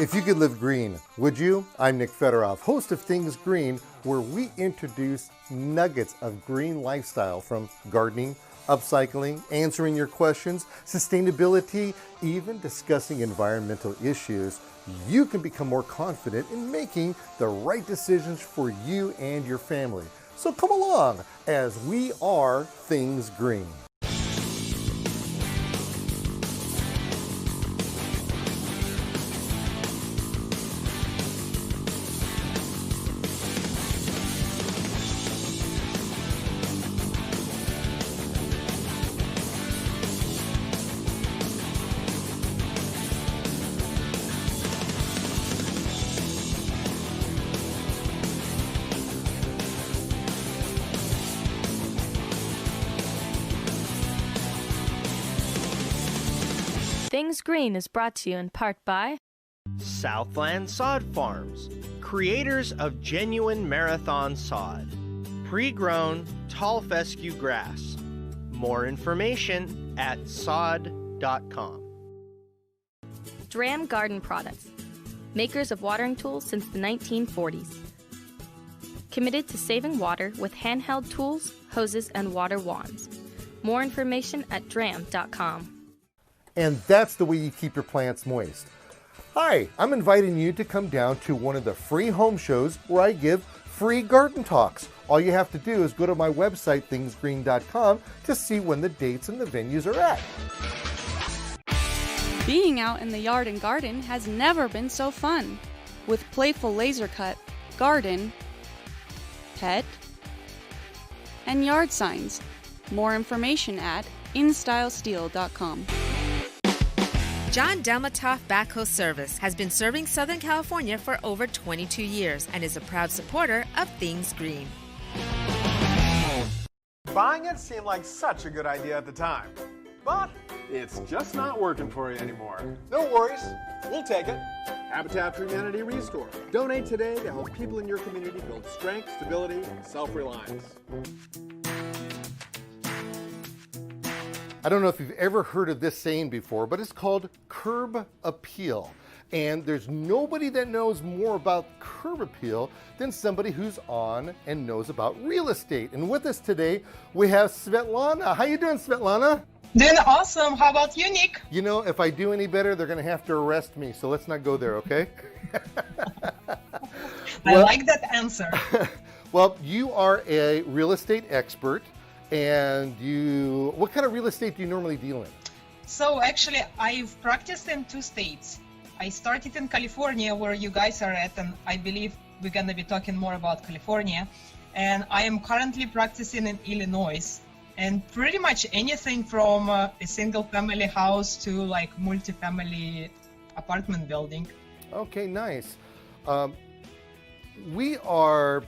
If you could live green, would you? I'm Nick Fedorov, host of Things Green, where we introduce nuggets of green lifestyle from gardening, upcycling, answering your questions, sustainability, even discussing environmental issues. You can become more confident in making the right decisions for you and your family. So come along as we are Things Green. Things Green is brought to you in part by Southland Sod Farms, creators of genuine marathon sod. Pre-grown tall fescue grass. More information at sod.com. Dram Garden Products, makers of watering tools since the 1940s. Committed to saving water with handheld tools, hoses, and water wands. More information at dram.com. And that's the way you keep your plants moist. Hi, I'm inviting you to come down to one of the free home shows where I give free garden talks. All you have to do is go to my website, thingsgreen.com, to see when the dates and the venues are at. Being out in the yard and garden has never been so fun. With playful laser cut, garden, pet, and yard signs. More information at InStyleSteel.com. John Delmatoff Backhoe Service has been serving Southern California for over 22 years and is a proud supporter of Things Green. Buying it seemed like such a good idea at the time, but it's just not working for you anymore. No worries, we'll take it. Habitat for Humanity Restore. Donate today to help people in your community build strength, stability, and self-reliance. I don't know if you've ever heard of this saying before, but it's called curb appeal. And there's nobody that knows more about curb appeal than somebody who's on and knows about real estate. And with us today, we have Svetlana. How you doing, Svetlana? Doing awesome. How about you, Nick? You know, if I do any better, they're going to have to arrest me. So let's not go there, okay? I like that answer. Well, you are a real estate expert. And what kind of real estate do you normally deal in? So actually, I've practiced in 2 states. I started in California, where you guys are at, and I believe we're going to be talking more about California. And I am currently practicing in Illinois. And pretty much anything from a single family house to like multifamily apartment building. Okay, nice. We are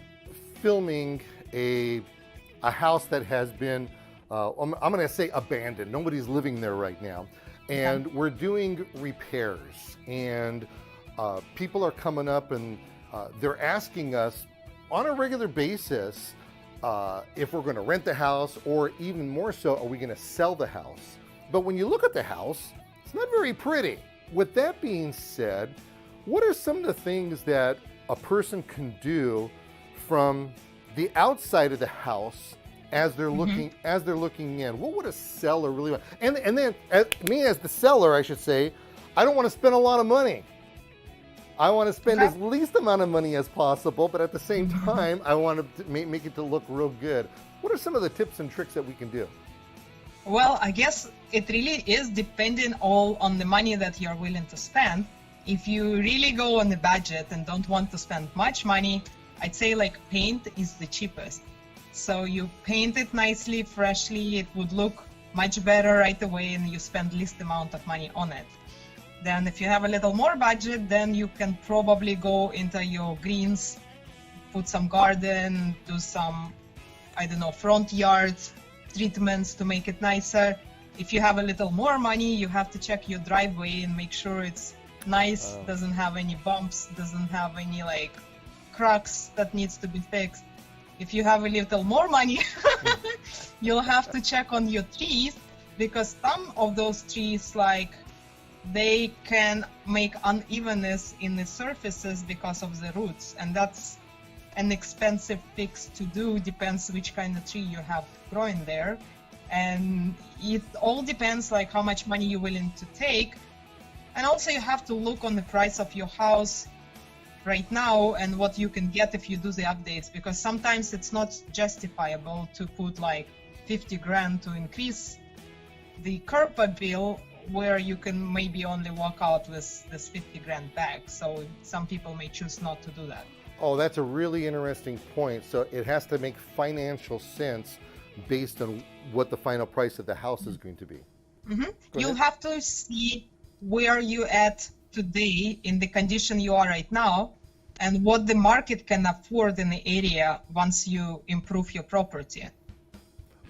filming a house that has been, I'm going to say abandoned. Nobody's living there right now. And we're doing repairs. And people are coming up and they're asking us on a regular basis if we're going to rent the house, or even more so, are we going to sell the house? But when you look at the house, it's not very pretty. With that being said, what are some of the things that a person can do from the outside of the house as they're looking in? What would a seller really want? And then me as the seller, I should say, I don't want to spend a lot of money. I want to spend as least amount of money as possible, but at the same time, I want to make it to look real good. What are some of the tips and tricks that we can do? Well, I guess it really is depending all on the money that you're willing to spend. If you really go on the budget and don't want to spend much money, I'd say like paint is the cheapest. So you paint it nicely, freshly, it would look much better right away and you spend least amount of money on it. Then if you have a little more budget, then you can probably go into your greens, put some garden, do some, I don't know, front yard treatments to make it nicer. If you have a little more money, you have to check your driveway and make sure it's nice, doesn't have any bumps, doesn't have any like cracks that needs to be fixed. If you have a little more money, you'll have to check on your trees because some of those trees, like, they can make unevenness in the surfaces because of the roots, and that's an expensive fix to do. Depends which kind of tree you have growing there, and it all depends like how much money you're willing to take. And also you have to look on the price of your house right now and what you can get if you do the updates, because sometimes it's not justifiable to put like 50 grand to increase the curb bill, where you can maybe only walk out with this 50 grand back. So some people may choose not to do that. Oh, that's a really interesting point. So it has to make financial sense based on what the final price of the house is going to be. You'll have to see where you at today in the condition you are right now, and what the market can afford in the area once you improve your property.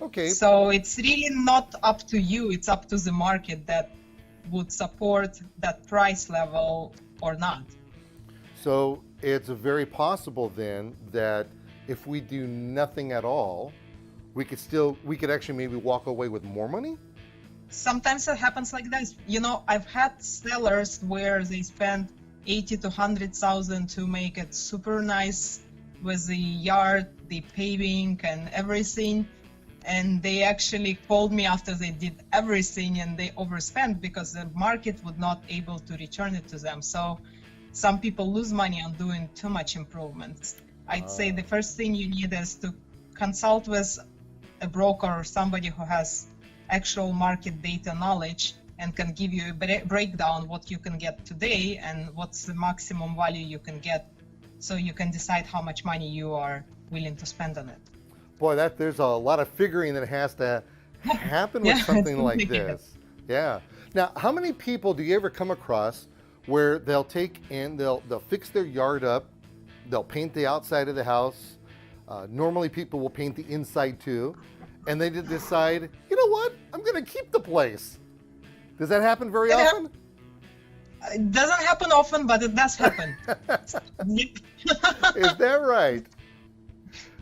Okay. So it's really not up to you, it's up to the market that would support that price level or not. So it's very possible then that if we do nothing at all, we could actually maybe walk away with more money? Sometimes it happens like this. You know, I've had sellers where they spend 80 to 100,000 to make it super nice with the yard, the paving and everything. And they actually called me after they did everything and they overspent because the market would not able to return it to them. So some people lose money on doing too much improvements. I'd say the first thing you need is to consult with a broker or somebody who has actual market data knowledge and can give you a breakdown what you can get today and what's the maximum value you can get, so you can decide how much money you are willing to spend on it. Boy, there's a lot of figuring that has to happen with something like this. Yeah. Now, how many people do you ever come across where they'll take and they'll fix their yard up, they'll paint the outside of the house, normally people will paint the inside too, and they decide, you know what, I'm going to keep the place. Does that happen very often? It doesn't happen often, but it does happen. Is that right?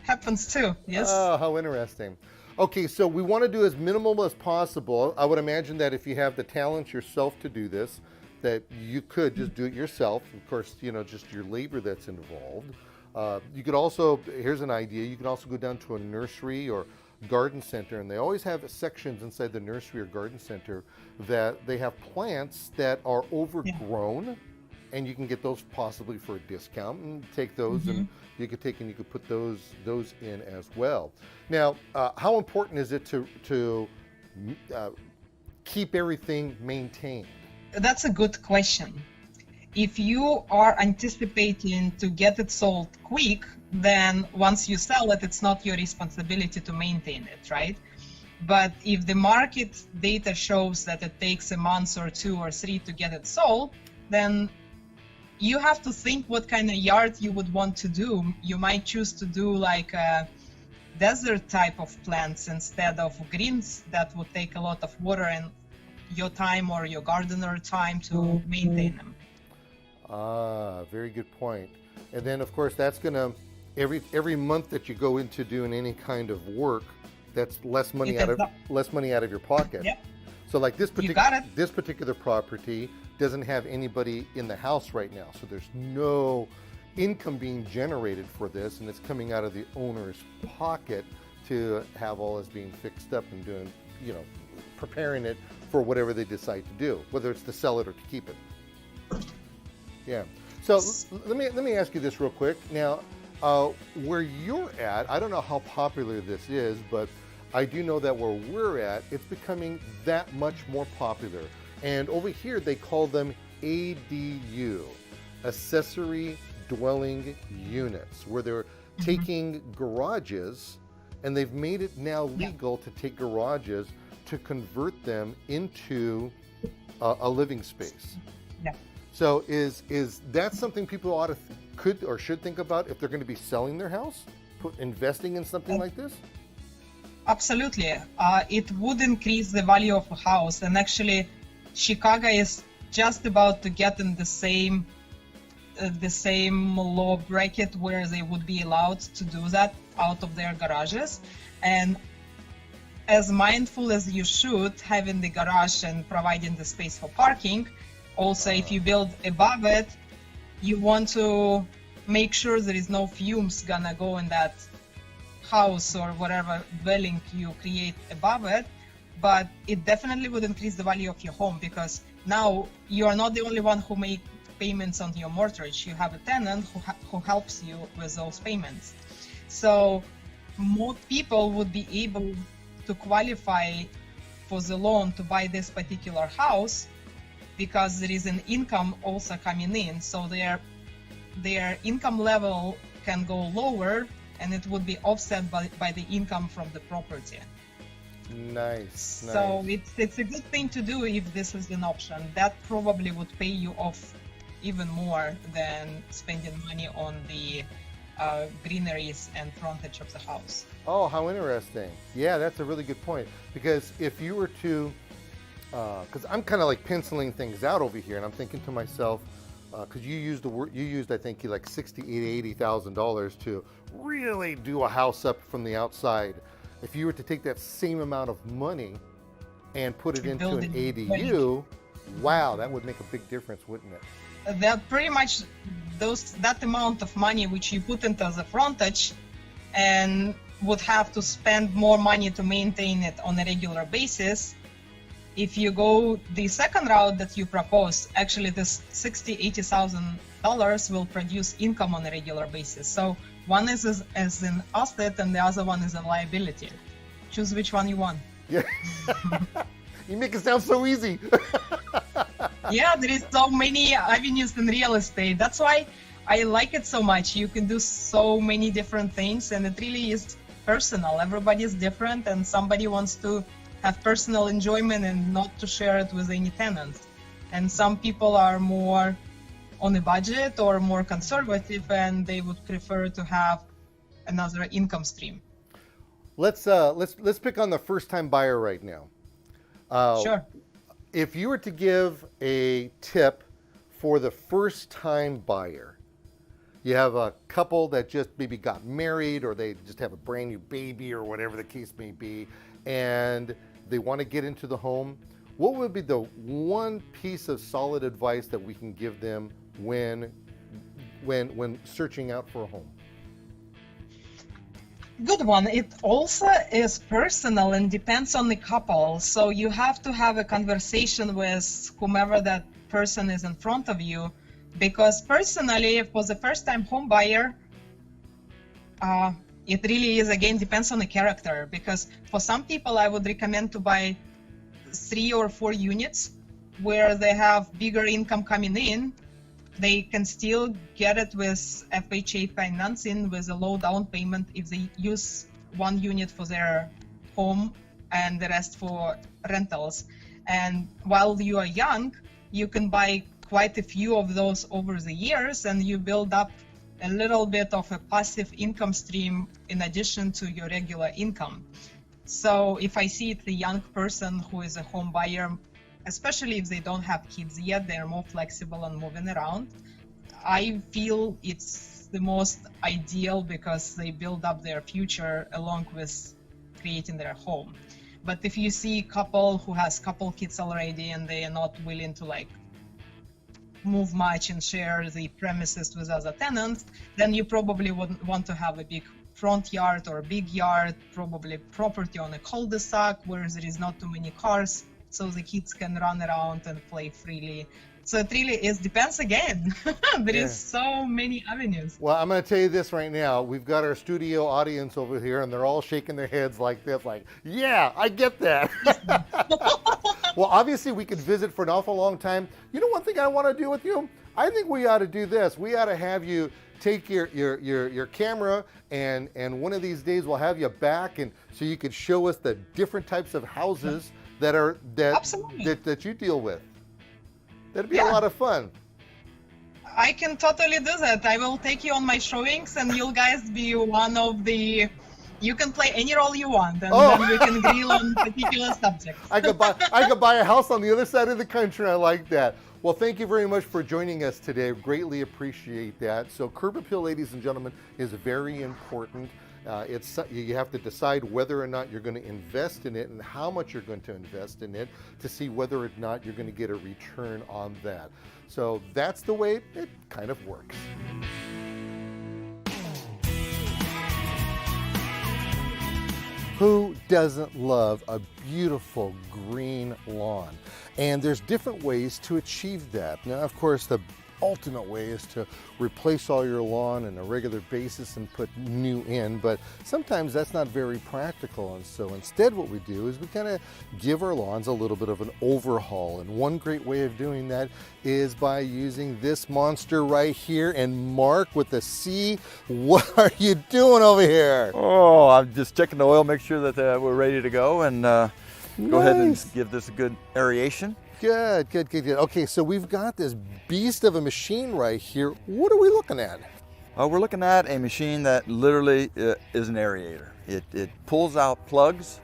Happens too, yes. Oh, how interesting. Okay, so we want to do as minimal as possible. I would imagine that if you have the talent yourself to do this, that you could just do it yourself. Of course, you know, just your labor that's involved. You could also, here's an idea, you could also go down to a nursery or garden center, and they always have sections inside the nursery or garden center that they have plants that are overgrown, and you can get those possibly for a discount and take those and you could put those in as well. Now, how important is it to keep everything maintained? That's a good question. If you are anticipating to get it sold quick, then once you sell it, it's not your responsibility to maintain it, right? But if the market data shows that it takes a month or 2 or 3 to get it sold, then you have to think what kind of yard you would want to do. You might choose to do like a desert type of plants instead of greens that would take a lot of water and your time or your gardener time to maintain them. Ah, very good point. And then of course that's gonna, every month that you go into doing any kind of work, that's less money out of your pocket. Yep. So like this particular property doesn't have anybody in the house right now, so there's no income being generated for this, and it's coming out of the owner's pocket to have all this being fixed up and doing, you know, preparing it for whatever they decide to do, whether it's to sell it or to keep it. Yeah. So let me ask you this real quick. Now, where you're at, I don't know how popular this is, but I do know that where we're at, it's becoming that much more popular. And over here, they call them ADU, accessory dwelling units, where they're taking garages, and they've made it now legal to take garages to convert them into a living space. Yeah. So is that something people could or should think about if they're going to be selling their house, investing in something like this? Absolutely. It would increase the value of a house, and actually Chicago is just about to get in the same law bracket where they would be allowed to do that out of their garages. And as mindful as you should, having the garage and providing the space for parking. Also, if you build above it, you want to make sure there is no fumes gonna go in that house or whatever dwelling you create above it. But it definitely would increase the value of your home, because now you are not the only one who make payments on your mortgage. You have a tenant who helps you with those payments. So more people would be able to qualify for the loan to buy this particular house, because there is an income also coming in. So their income level can go lower, and it would be offset by the income from the property. Nice. So it's a good thing to do if this is an option. That probably would pay you off even more than spending money on the greeneries and frontage of the house. Oh, how interesting. Yeah, that's a really good point. Because if you were to, because I'm kind of like penciling things out over here, and I'm thinking to myself, because you used I think like $60,000 to $80,000 to really do a house up from the outside. If you were to take that same amount of money and put it into an ADU, wow, that would make a big difference, wouldn't it? That pretty much that amount of money which you put into the frontage and would have to spend more money to maintain it on a regular basis. If you go the second route that you propose, actually this $80,000 will produce income on a regular basis. So one is as an asset and the other one is a liability. Choose which one you want. Yeah. You make it sound so easy. Yeah, there is so many avenues in real estate. That's why I like it so much. You can do so many different things, and it really is personal. Everybody is different, and somebody wants to have personal enjoyment and not to share it with any tenants. And some people are more on a budget or more conservative, and they would prefer to have another income stream. Let's pick on the first-time buyer right now. Sure. If you were to give a tip for the first-time buyer, you have a couple that just maybe got married, or they just have a brand new baby, or whatever the case may be, and they want to get into the home, what would be the one piece of solid advice that we can give them when searching out for a home? Good one. It also is personal and depends on the couple. So you have to have a conversation with whomever that person is in front of you, because personally, for the first-time home buyer, it really is, again, depends on the character. Because for some people, I would recommend to buy 3 or 4 units where they have bigger income coming in. They can still get it with FHA financing with a low down payment if they use 1 unit for their home and the rest for rentals. And while you are young, you can buy quite a few of those over the years, and you build up a little bit of a passive income stream in addition to your regular income. So if I see it's a young person who is a home buyer, especially if they don't have kids yet, they're more flexible and moving around, I feel it's the most ideal because they build up their future along with creating their home. But if you see a couple who has couple kids already and they are not willing to like move much and share the premises with other tenants, then you probably would want to have a big front yard or a big yard, probably property on a cul-de-sac where there is not too many cars, so the kids can run around and play freely. So it really is, depends again. There is so many avenues. Well, I'm going to tell you this right now. We've got our studio audience over here, and they're all shaking their heads like this, like, yeah, I get that. Well, obviously, we could visit for an awful long time. You know one thing I want to do with you? I think we ought to do this. We ought to have you take your camera, and one of these days we'll have you back, and so you could show us the different types of houses that you deal with. That'd be a lot of fun. I can totally do that. I will take you on my showings, and you'll guys be one of the. You can play any role you want, and then we can grill on particular subjects. I could buy a house on the other side of the country. I like that. Well, thank you very much for joining us today. Greatly appreciate that. So curb appeal, ladies and gentlemen, is very important. You have to decide whether or not you're going to invest in it and how much you're going to invest in it to see whether or not you're going to get a return on that. So that's the way it kind of works. Who doesn't love a beautiful green lawn? And there's different ways to achieve that. Now, of course, the ultimate way is to replace all your lawn on a regular basis and put new in, but sometimes that's not very practical. And so instead what we do is we kind of give our lawns a little bit of an overhaul. And one great way of doing that is by using this monster right here. And Mark with the C, what are you doing over here? Oh, I'm just checking the oil, make sure that we're ready to go, and go ahead and give this a good aeration. Good, good, good, good. Okay, so we've got this beast of a machine right here. What are we looking at? We're looking at a machine that literally is an aerator. It pulls out plugs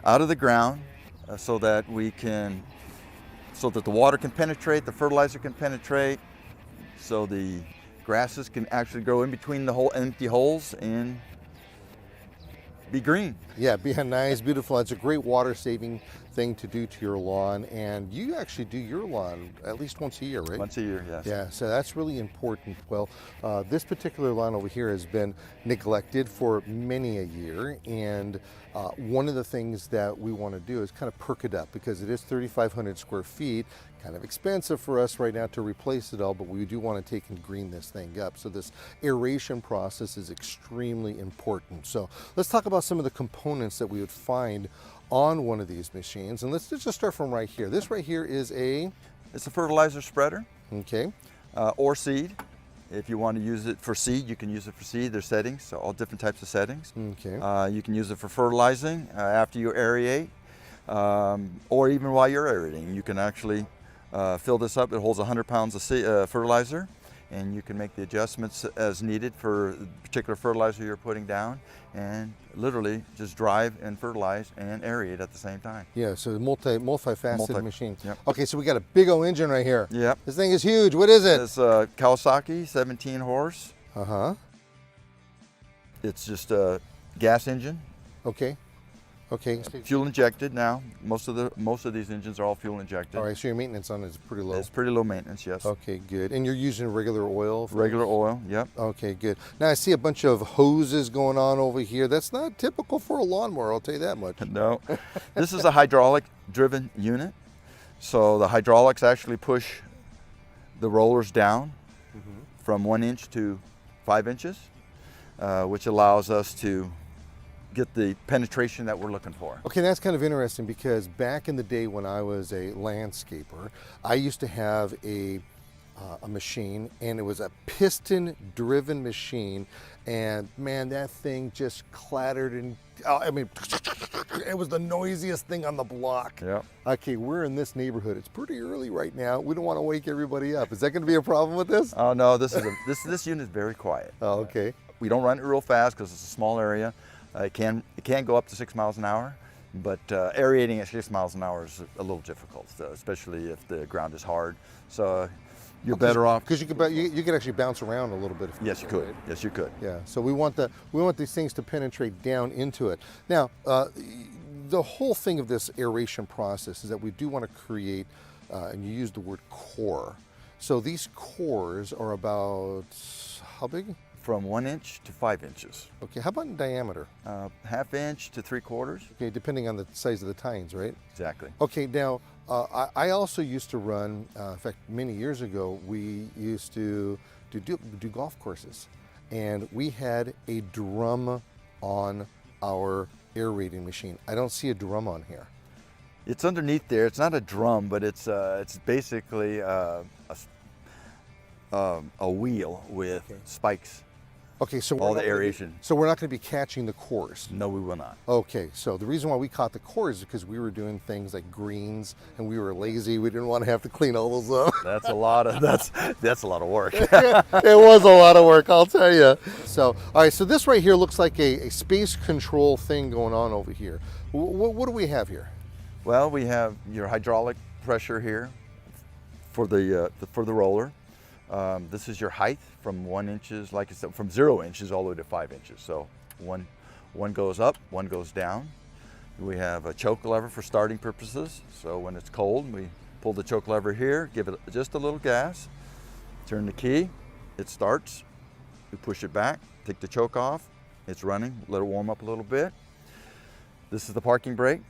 out of the ground so that the water can penetrate, the fertilizer can penetrate, so the grasses can actually grow in between the whole empty holes and be green. Yeah, be nice, beautiful. It's a great water saving thing to do to your lawn, and you actually do your lawn at least once a year, right? Once a year, yes. Yeah, so that's really important. Well, this particular lawn over here has been neglected for many a year, and one of the things that we want to do is kind of perk it up, because it is 3,500 square feet, kind of expensive for us right now to replace it all, but we do want to take and green this thing up. So this aeration process is extremely important. So let's talk about some of the components that we would find on one of these machines, and let's just start from right here. This right here is it's a fertilizer spreader. Okay. Or seed. If you want to use it for seed, you can use it for seed. There's settings, so all different types of settings. Okay. You can use it for fertilizing after you aerate, or even while you're aerating. You can actually fill this up. It holds 100 pounds of fertilizer, and you can make the adjustments as needed for the particular fertilizer you're putting down, and literally just drive and fertilize and aerate at the same time. Yeah, so multifaceted machine. Yep. Okay, so we got a big old engine right here. Yep. This thing is huge. What is it? It's a Kawasaki 17 horse. Uh-huh. It's just a gas engine. Okay. Okay. Fuel injected now. Most of these engines are all fuel injected. All right, so your maintenance on it is pretty low. It's pretty low maintenance, yes. Okay, good. And you're using regular oil? Regular oil, yep. Okay, good. Now I see a bunch of hoses going on over here. That's not typical for a lawnmower, I'll tell you that much. No. This is a hydraulic driven unit. So the hydraulics actually push the rollers down from 1 inch to 5 inches, which allows us to get the penetration that we're looking for. Okay, that's kind of interesting, because back in the day when I was a landscaper, I used to have a machine, and it was a piston-driven machine, and man, that thing just clattered, and I mean, it was the noisiest thing on the block. Yeah. Okay, we're in this neighborhood. It's pretty early right now. We don't want to wake everybody up. Is that going to be a problem with this? Oh no, this unit is very quiet. Oh, okay. We don't run it real fast because it's a small area. It can go up to 6 miles an hour, but aerating at 6 miles an hour is a little difficult, especially if the ground is hard. So you're better off, because you could actually bounce around a little bit. Yes, you could. Right? Yes, you could. Yeah. So we want these things to penetrate down into it. Now, the whole thing of this aeration process is that we do want to create, and you use the word core. So these cores are about how big? From 1 inch to 5 inches. Okay, how about in diameter? 1/2 inch to 3/4. Okay, depending on the size of the tines, right? Exactly. Okay, now I also used to run, in fact, many years ago, we used to do golf courses, and we had a drum on our aerating machine. I don't see a drum on here. It's underneath there. It's not a drum, but it's basically a wheel with spikes. Okay, so all the aeration. So we're not going to be catching the cores. No, we will not. Okay, so the reason why we caught the cores is because we were doing things like greens, and we were lazy. We didn't want to have to clean all those up. That's a lot of work. It was a lot of work, I'll tell you. So, all right, so this right here looks like a space control thing going on over here. What do we have here? Well, we have your hydraulic pressure here for the roller. This is your height from 1 inches, like I said, from 0 inches all the way to 5 inches. So One goes up, one goes down. We have a choke lever for starting purposes. So when it's cold, we pull the choke lever here, give it just a little gas, turn the key, it starts. We push it back, take the choke off, it's running, let it warm up a little bit. This is the parking brake.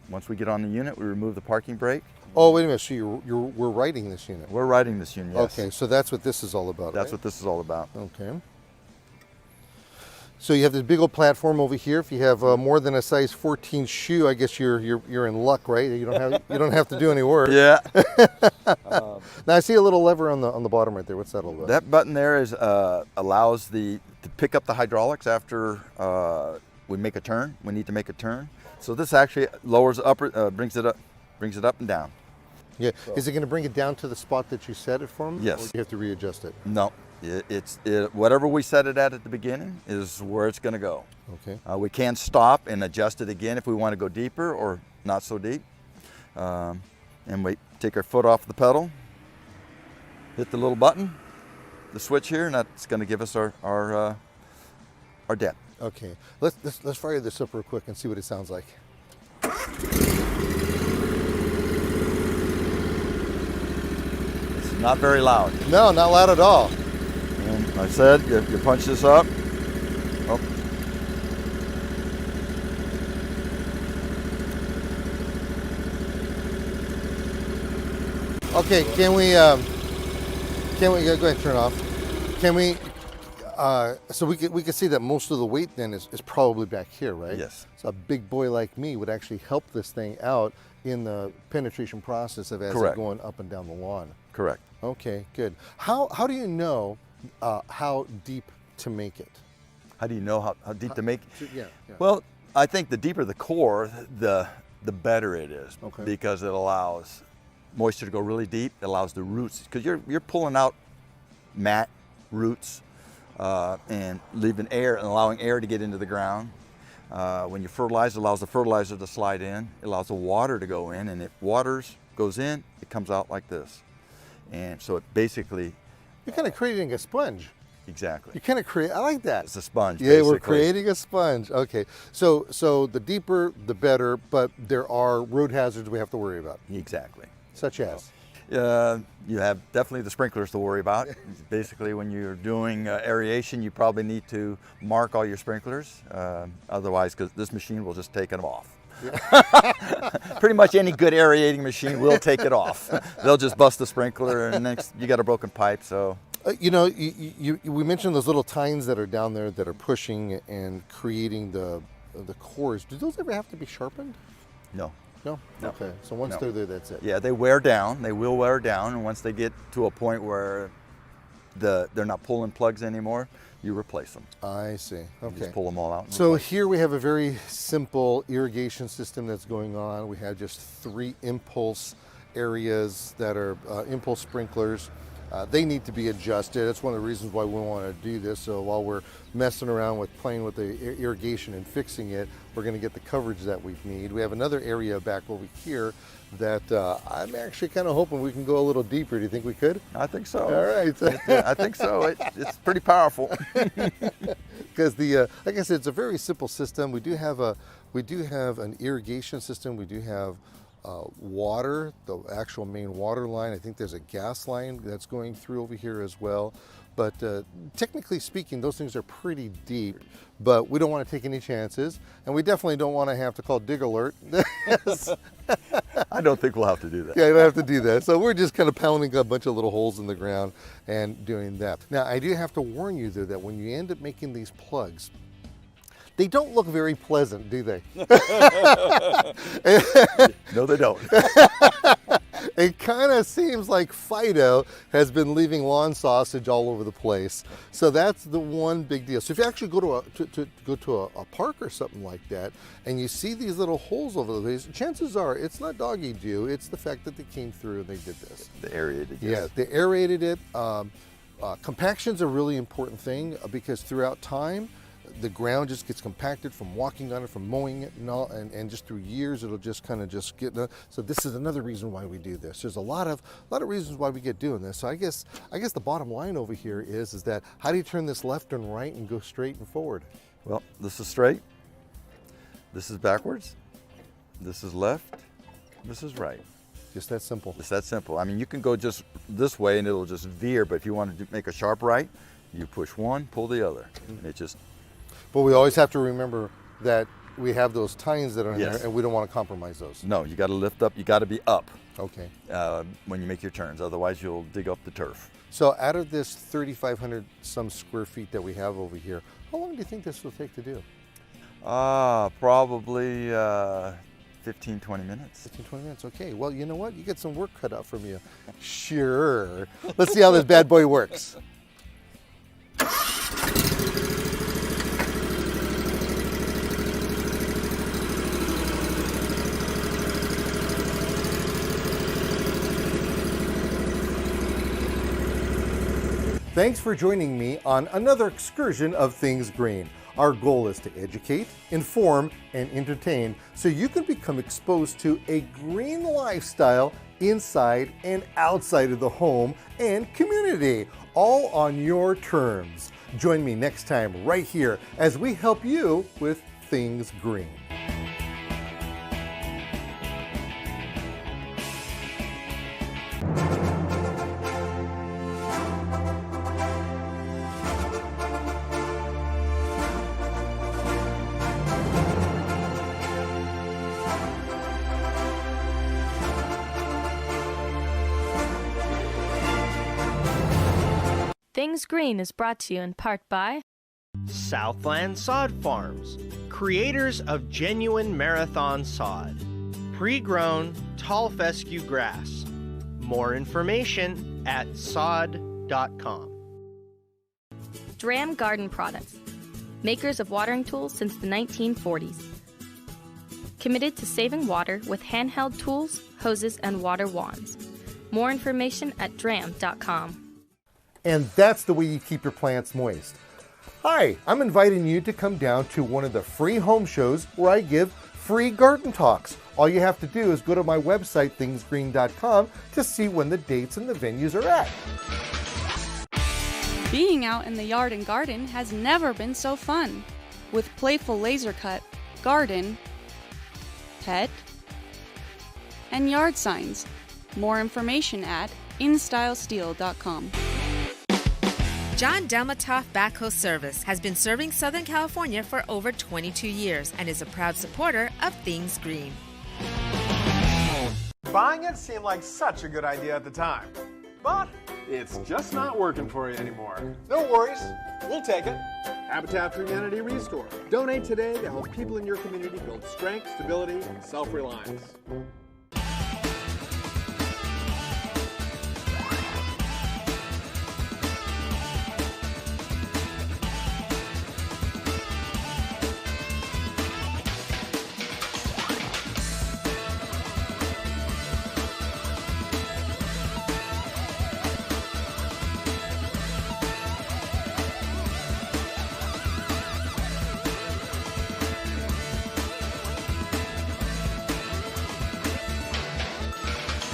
Once we get on the unit, we remove the parking brake. Oh, wait a minute. So we're riding this unit. We're riding this unit, yes. Okay, so that's what this is all about. That's right? what this is all about. Okay. So you have this big old platform over here. If you have more than a size 14 shoe, I guess you're in luck, right? You don't have to do any work. Yeah. Now I see a little lever on the bottom right there. What's that all about? That button there is allows to pick up the hydraulics after we make a turn. We need to make a turn. So this actually lowers brings it up and down. Yeah. So. Is it going to bring it down to the spot that you set it from? Yes. Or do you have to readjust it? No. Whatever we set it at the beginning is where it's going to go. Okay. We can stop and adjust it again if we want to go deeper or not so deep. And we take our foot off the pedal, hit the little button, the switch here, and that's going to give us our depth. Okay. Let's fire this up real quick and see what it sounds like. It's not very loud. No, not loud at all. And I said, you punch this up. Oh. Okay, can we go ahead and turn it off? Can we? So we can see that most of the weight then is probably back here, right? Yes. So a big boy like me would actually help this thing out in the penetration process of as Correct. it's going up and down the lawn. Correct. Okay, good. How do you know how deep to make it? How do you know how deep to make it? Yeah. Well, I think the deeper the core, the better it is. Okay. Because it allows moisture to go really deep. It allows the roots, because you're pulling out mat roots and leaving air and allowing air to get into the ground. When you fertilize, it allows the fertilizer to slide in. It allows the water to go in, and if goes in, it comes out like this. And so it basically... You're kind of creating a sponge. Exactly. You kind of create, I like that. It's a sponge, Yeah, basically. we're creating a sponge. Okay, so the deeper, the better, but there are road hazards we have to worry about. Exactly. Such as? You have definitely the sprinklers to worry about. Basically, when you're doing aeration, you probably need to mark all your sprinklers. Otherwise, because this machine will just take them off. Yeah. Pretty much any good aerating machine will take it off. They'll just bust the sprinkler, and next you got a broken pipe. So. We mentioned those little tines that are down there that are pushing and creating the cores. Do those ever have to be sharpened? No. No? Okay, so once they're there, that's it. Yeah, they wear down. They will wear down, and once they get to a point where they're not pulling plugs anymore, you replace them. I see. Okay. You just pull them all out. So here we have a very simple irrigation system that's going on. We have just 3 impulse areas that are impulse sprinklers. They need to be adjusted. That's one of the reasons why we want to do this. So while we're messing around with playing with the irrigation and fixing it, we're going to get the coverage that we need. We have another area back over here that I'm actually kind of hoping we can go a little deeper. Do you think we could? I think so. All right. I think so. It's pretty powerful. Because like I said, it's a very simple system. We do have an irrigation system. We do have water, the actual main water line. I think there's a gas line that's going through over here as well. But technically speaking, those things are pretty deep, but we don't want to take any chances. And we definitely don't want to have to call Dig Alert. I don't think we'll have to do that. Yeah, you don't have to do that. So we're just kind of pounding a bunch of little holes in the ground and doing that. Now, I do have to warn you though that when you end up making these plugs, they don't look very pleasant, do they? No, they don't. It kind of seems like Fido has been leaving lawn sausage all over the place. So that's the one big deal. So if you actually go to a park or something like that, and you see these little holes over the place, chances are it's not doggy do. It's the fact that they came through and they did this. They aerated. Yes. Yeah, they aerated it. Compaction's a really important thing because throughout time, the ground just gets compacted from walking on it, from mowing it, and just through years, it'll just kind of just get. So this is another reason why we do this. There's a lot of reasons why we get doing this. So I guess the bottom line over here is that how do you turn this left and right and go straight and forward? Well, this is straight, this is backwards, this is left, this is right. Just that simple. It's that simple. I mean, you can go just this way and it'll just veer, but if you want to make a sharp right, you push one, pull the other. And it just... But we always have to remember that we have those tines that are in Yes. there, and we don't want to compromise those. No, you got to lift up, you got to be up Okay. when you make your turns, otherwise you'll dig up the turf. So out of this 3,500 some square feet that we have over here, how long do you think this will take to do? Probably 15, 20 minutes. 15, 20 minutes. Okay. Well, you know what? You get some work cut out from you. Sure. Let's see how this bad boy works. Thanks for joining me on another excursion of Things Green. Our goal is to educate, inform, and entertain so you can become exposed to a green lifestyle inside and outside of the home and community, all on your terms. Join me next time right here as we help you with Things Green. Things Green is brought to you in part by Southland Sod Farms, creators of genuine marathon sod. Pre-grown tall fescue grass. More information at sod.com. Dram Garden Products, makers of watering tools since the 1940s. Committed to saving water with handheld tools, hoses, and water wands. More information at dram.com. And that's the way you keep your plants moist. Hi, I'm inviting you to come down to one of the free home shows where I give free garden talks. All you have to do is go to my website, thingsgreen.com, to see when the dates and the venues are at. Being out in the yard and garden has never been so fun. With playful laser cut, garden, pet, and yard signs. More information at InStyleSteel.com. John Delmatoff Backhoe Service has been serving Southern California for over 22 years and is a proud supporter of Things Green. Buying it seemed like such a good idea at the time, but it's just not working for you anymore. No worries, we'll take it. Habitat for Humanity Restore. Donate today to help people in your community build strength, stability, and self-reliance.